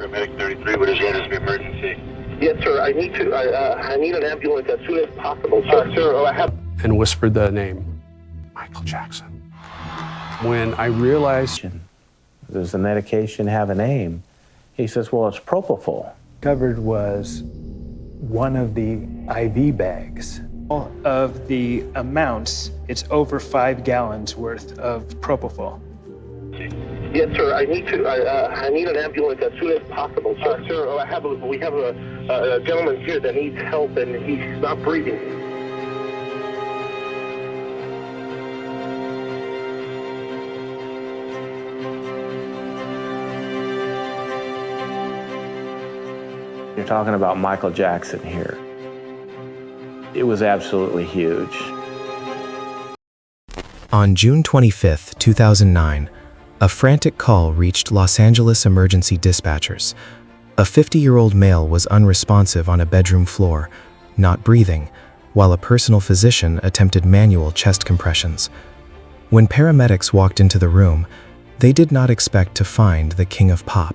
Paramedic 33, what is an emergency? Yes, sir. I need an ambulance as soon as possible, sir. Sir, I have. And whispered the name, Michael Jackson. When I realized, does the medication have a name? He says, well, it's Propofol. Covered was one of the IV bags. Of the amounts, it's over 5 gallons worth of Propofol. Yes, sir. I need an ambulance as soon as possible, sir. Sir, we have a gentleman here that needs help, and he's not breathing. You're talking about Michael Jackson here. It was absolutely huge. On June 25, 2009, a frantic call reached Los Angeles emergency dispatchers. A 50-year-old male was unresponsive on a bedroom floor, not breathing, while a personal physician attempted manual chest compressions. When paramedics walked into the room, they did not expect to find the king of pop.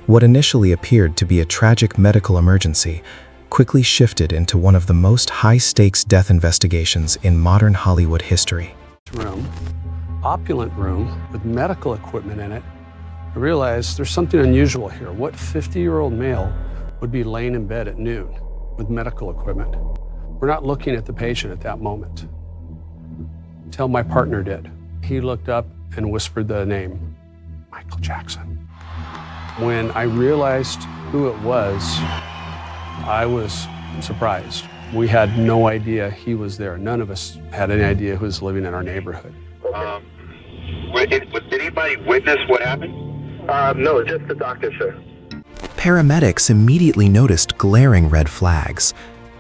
What initially appeared to be a tragic medical emergency quickly shifted into one of the most high-stakes death investigations in modern Hollywood history. room, opulent room with medical equipment in it, I realized there's something unusual here. What 50-year-old male would be laying in bed at noon with medical equipment? We're not looking at the patient at that moment, until my partner did. He looked up and whispered the name, Michael Jackson. When I realized who it was, I was surprised. We had no idea he was there. None of us had any idea who was living in our neighborhood. Did anybody witness what happened? No, just the doctor, sir. Paramedics immediately noticed glaring red flags.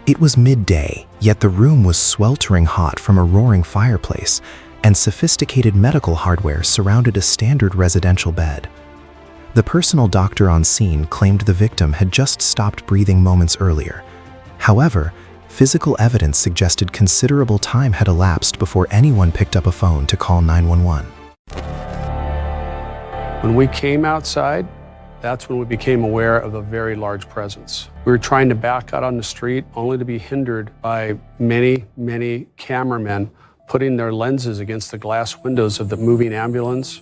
It was midday, yet the room was sweltering hot from a roaring fireplace, and sophisticated medical hardware surrounded a standard residential bed. The personal doctor on scene claimed the victim had just stopped breathing moments earlier. However, physical evidence suggested considerable time had elapsed before anyone picked up a phone to call 911. When we came outside, that's when we became aware of a very large presence. We were trying to back out on the street only to be hindered by many cameramen putting their lenses against the glass windows of the moving ambulance.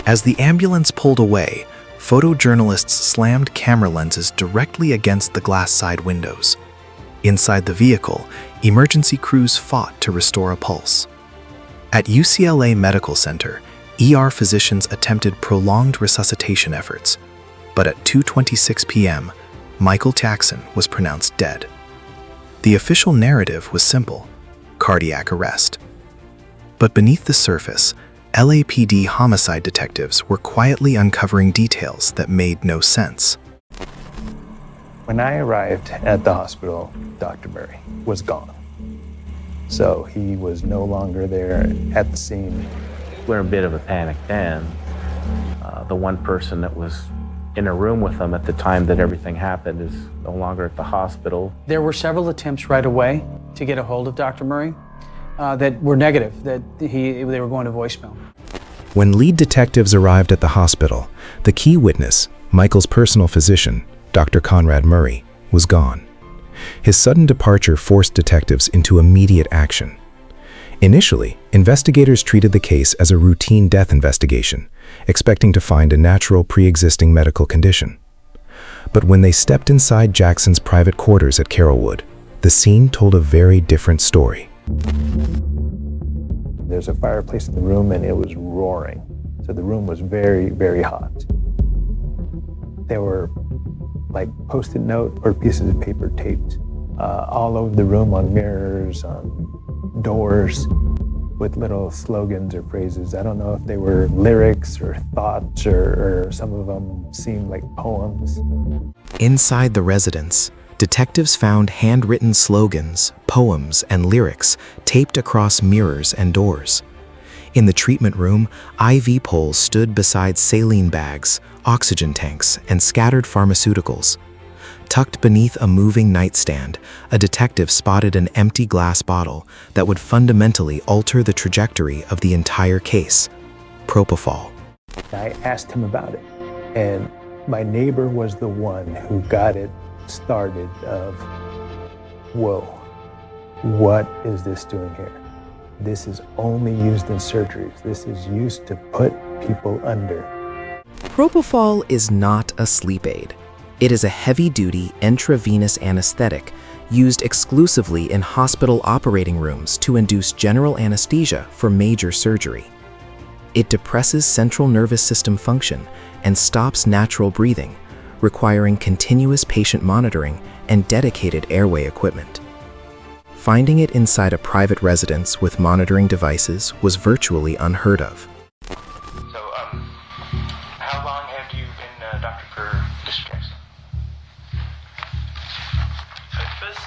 As the ambulance pulled away, photojournalists slammed camera lenses directly against the glass side windows. Inside the vehicle, emergency crews fought to restore a pulse. At UCLA Medical Center, ER physicians attempted prolonged resuscitation efforts, but at 2:26 p.m., Michael Jackson was pronounced dead. The official narrative was simple: cardiac arrest. But beneath the surface, LAPD homicide detectives were quietly uncovering details that made no sense. When I arrived at the hospital, Dr. Murray was gone. So he was no longer there at the scene. We're in a bit of a panic then. The one person that was in a room with them at the time that everything happened is no longer at the hospital. There were several attempts right away to get a hold of Dr. Murray that were negative, that they were going to voicemail. When lead detectives arrived at the hospital, the key witness, Michael's personal physician, Dr. Conrad Murray, was gone. His sudden departure forced detectives into immediate action. Initially, investigators treated the case as a routine death investigation, expecting to find a natural pre-existing medical condition. But when they stepped inside Jackson's private quarters at Carolwood, the scene told a very different story. There's a fireplace in the room and it was roaring. So the room was very hot. There were like Post-it note or pieces of paper taped all over the room, on mirrors, on doors, with little slogans or phrases. I don't know if they were lyrics or thoughts, or some of them seemed like poems. Inside the residence, detectives found handwritten slogans, poems, and lyrics taped across mirrors and doors. In the treatment room, IV poles stood beside saline bags, oxygen tanks, and scattered pharmaceuticals. Tucked beneath a moving nightstand, a detective spotted an empty glass bottle that would fundamentally alter the trajectory of the entire case: Propofol. I asked him about it. And my neighbor was the one who got it started of, whoa, what is this doing here? This is only used in surgeries. This is used to put people under. Propofol is not a sleep aid. It is a heavy-duty intravenous anesthetic used exclusively in hospital operating rooms to induce general anesthesia for major surgery. It depresses central nervous system function and stops natural breathing, requiring continuous patient monitoring and dedicated airway equipment. Finding it inside a private residence with monitoring devices was virtually unheard of. So, how long have you been a doctor for District Jackson? I first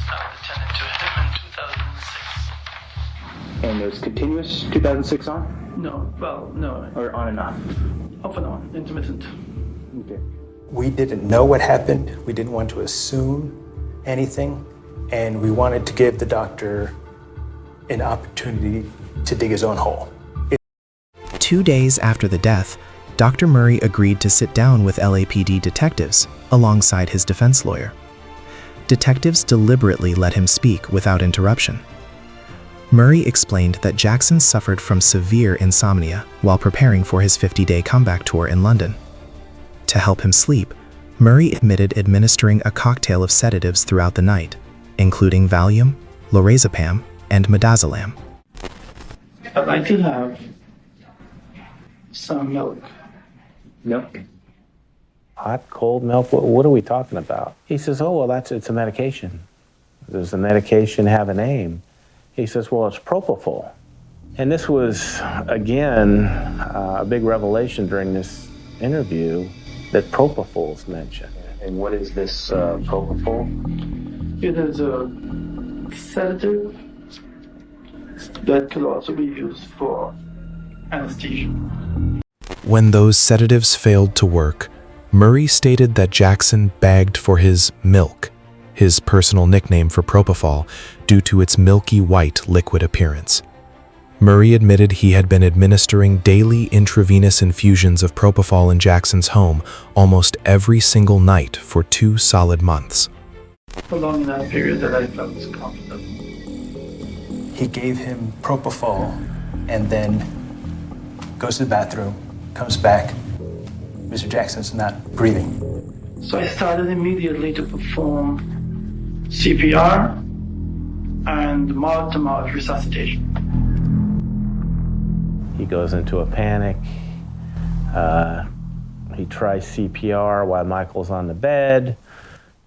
started attending to him in 2006. And it was continuous 2006 on? No, well, no. Or on and off? Off and on, intermittent. Okay. We didn't know what happened. We didn't want to assume anything. And we wanted to give the doctor an opportunity to dig his own hole. 2 days after the death, Dr. Murray agreed to sit down with LAPD detectives alongside his defense lawyer. Detectives deliberately let him speak without interruption. Murray explained that Jackson suffered from severe insomnia while preparing for his 50-day comeback tour in London. To help him sleep, Murray admitted administering a cocktail of sedatives throughout the night, including Valium, lorazepam, and midazolam. I'd like to have some milk. Milk? Hot, cold milk, what are we talking about? He says, oh, well, it's a medication. Does the medication have a name? He says, well, it's Propofol. And this was, again, a big revelation during this interview that Propofol is mentioned. And what is this Propofol? It is a sedative that could also be used for anesthesia. When those sedatives failed to work, Murray stated that Jackson begged for his milk, his personal nickname for Propofol, due to its milky white liquid appearance. Murray admitted he had been administering daily intravenous infusions of Propofol in Jackson's home almost every single night for 2 solid months. Along that period that I felt comfortable. He gave him Propofol and then goes to the bathroom, comes back. Mr. Jackson's not breathing. So I started immediately to perform CPR and mouth-to-mouth resuscitation. He goes into a panic. He tries CPR while Michael's on the bed.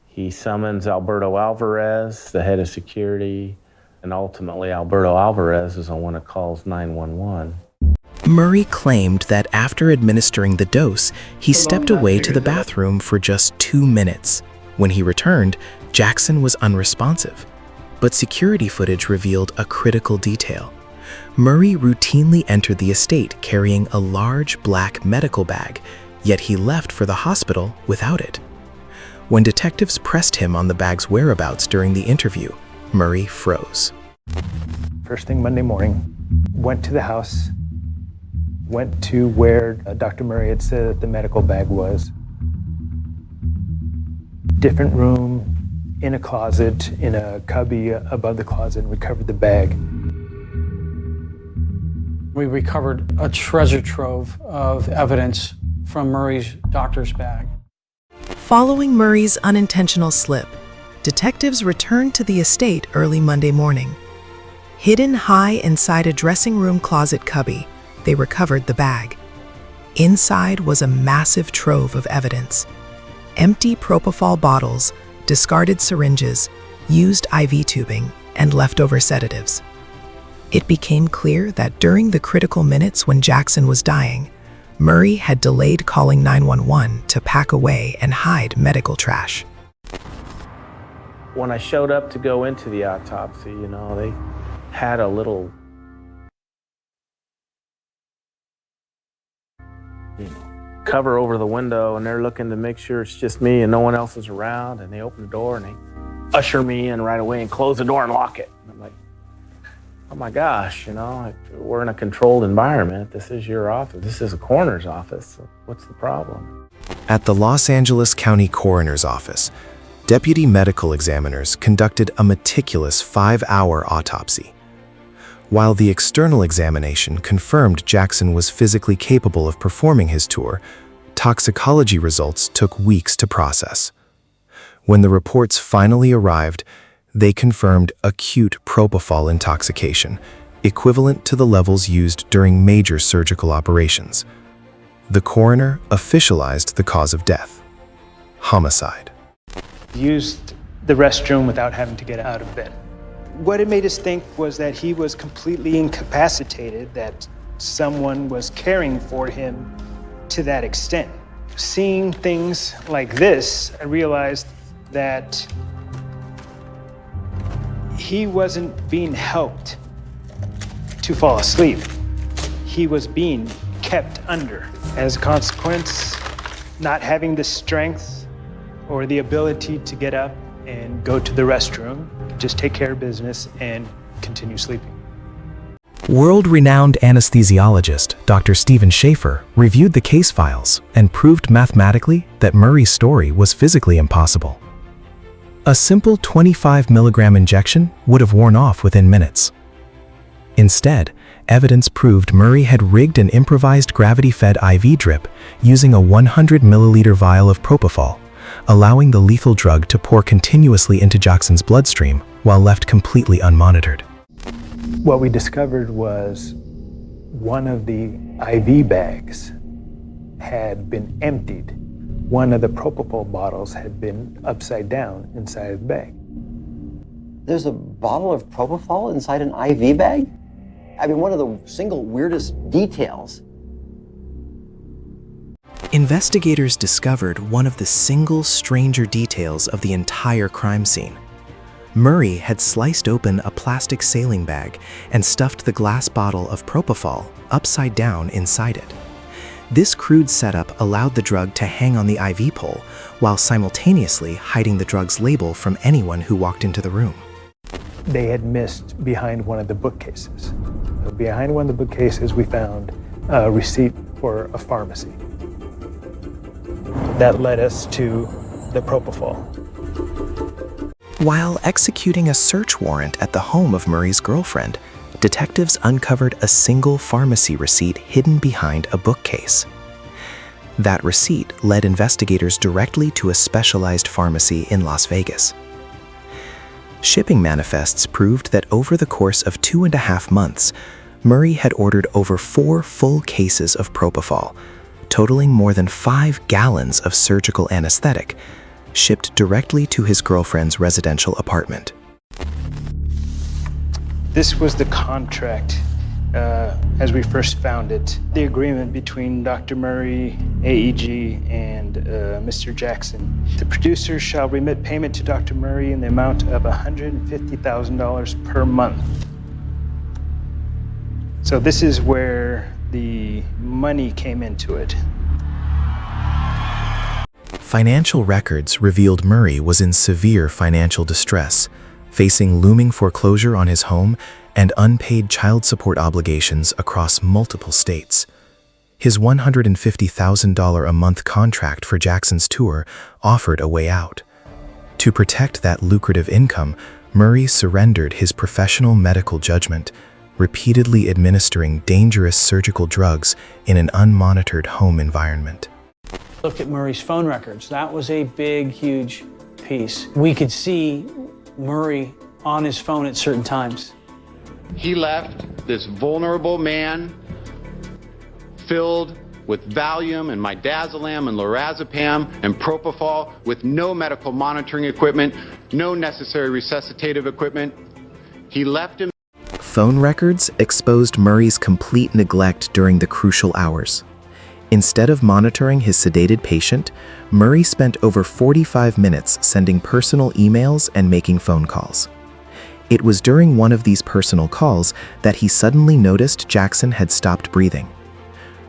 He summons Alberto Alvarez, the head of security, and ultimately Alberto Alvarez is the one that calls 911. Murray claimed that after administering the dose, he stepped away to the bathroom for just 2 minutes. When he returned, Jackson was unresponsive. But security footage revealed a critical detail. Murray routinely entered the estate carrying a large black medical bag, yet he left for the hospital without it. When detectives pressed him on the bag's whereabouts during the interview, Murray froze. First thing Monday morning, went to the house, went to where Dr. Murray had said that the medical bag was. Different room, in a closet, in a cubby above the closet, and recovered the bag. We recovered a treasure trove of evidence from Murray's doctor's bag. Following Murray's unintentional slip, detectives returned to the estate early Monday morning. Hidden high inside a dressing room closet cubby, they recovered the bag. Inside was a massive trove of evidence. Empty Propofol bottles, discarded syringes, used IV tubing, and leftover sedatives. It became clear that during the critical minutes when Jackson was dying, Murray had delayed calling 911 to pack away and hide medical trash. When I showed up to go into the autopsy, they had a little, cover over the window, and they're looking to make sure it's just me and no one else is around, and they open the door and they usher me in right away and close the door and lock it. And I'm like, oh my gosh, we're in a controlled environment. This is your office. This is a coroner's office. What's the problem? At the Los Angeles County Coroner's Office, deputy medical examiners conducted a meticulous 5-hour autopsy. While the external examination confirmed Jackson was physically capable of performing his tour, toxicology results took weeks to process. When the reports finally arrived, they confirmed acute propofol intoxication, equivalent to the levels used during major surgical operations. The coroner officialized the cause of death: homicide. Used the restroom without having to get out of bed. What it made us think was that he was completely incapacitated, that someone was caring for him to that extent. Seeing things like this, I realized that he wasn't being helped to fall asleep. He was being kept under. As a consequence, not having the strength or the ability to get up and go to the restroom, just take care of business and continue sleeping. World-renowned anesthesiologist Dr. Stephen Schaefer reviewed the case files and proved mathematically that Murray's story was physically impossible. A simple 25 milligram injection would have worn off within minutes. Instead, evidence proved Murray had rigged an improvised gravity-fed IV drip using a 100 milliliter vial of Propofol, allowing the lethal drug to pour continuously into Jackson's bloodstream while left completely unmonitored. What we discovered was one of the IV bags had been emptied. One of the Propofol bottles had been upside down inside of the bag. There's a bottle of Propofol inside an IV bag? I mean, one of the single weirdest details. Investigators discovered one of the single stranger details of the entire crime scene. Murray had sliced open a plastic saline bag and stuffed the glass bottle of Propofol upside down inside it. This crude setup allowed the drug to hang on the IV pole while simultaneously hiding the drug's label from anyone who walked into the room. They had missed behind one of the bookcases. So behind one of the bookcases, we found a receipt for a pharmacy. That led us to the Propofol. While executing a search warrant at the home of Murray's girlfriend, detectives uncovered a single pharmacy receipt hidden behind a bookcase. That receipt led investigators directly to a specialized pharmacy in Las Vegas. Shipping manifests proved that over the course of 2.5 months, Murray had ordered over 4 full cases of Propofol, totaling more than 5 gallons of surgical anesthetic, shipped directly to his girlfriend's residential apartment. This was the contract as we first found it. The agreement between Dr. Murray, AEG, and Mr. Jackson. The producer shall remit payment to Dr. Murray in the amount of $150,000 per month. So this is where the money came into it. Financial records revealed Murray was in severe financial distress, facing looming foreclosure on his home and unpaid child support obligations across multiple states. His $150,000 a month contract for Jackson's tour offered a way out. To protect that lucrative income, Murray surrendered his professional medical judgment, repeatedly administering dangerous surgical drugs in an unmonitored home environment. Look at Murray's phone records. That was a big, huge piece. We could see Murray on his phone at certain times. He left this vulnerable man filled with Valium and midazolam and lorazepam and Propofol with no medical monitoring equipment, no necessary resuscitative equipment. He left him. Phone records exposed Murray's complete neglect during the crucial hours. Instead of monitoring his sedated patient, Murray spent over 45 minutes sending personal emails and making phone calls. It was during one of these personal calls that he suddenly noticed Jackson had stopped breathing.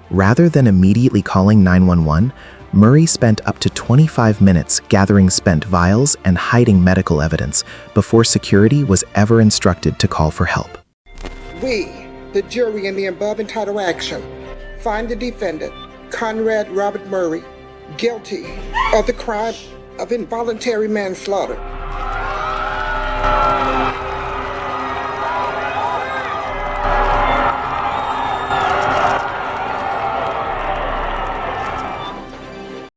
Rather than immediately calling 911, Murray spent up to 25 minutes gathering spent vials and hiding medical evidence before security was ever instructed to call for help. We, the jury in the above entitled action, find the defendant, Conrad Robert Murray, guilty of the crime of involuntary manslaughter.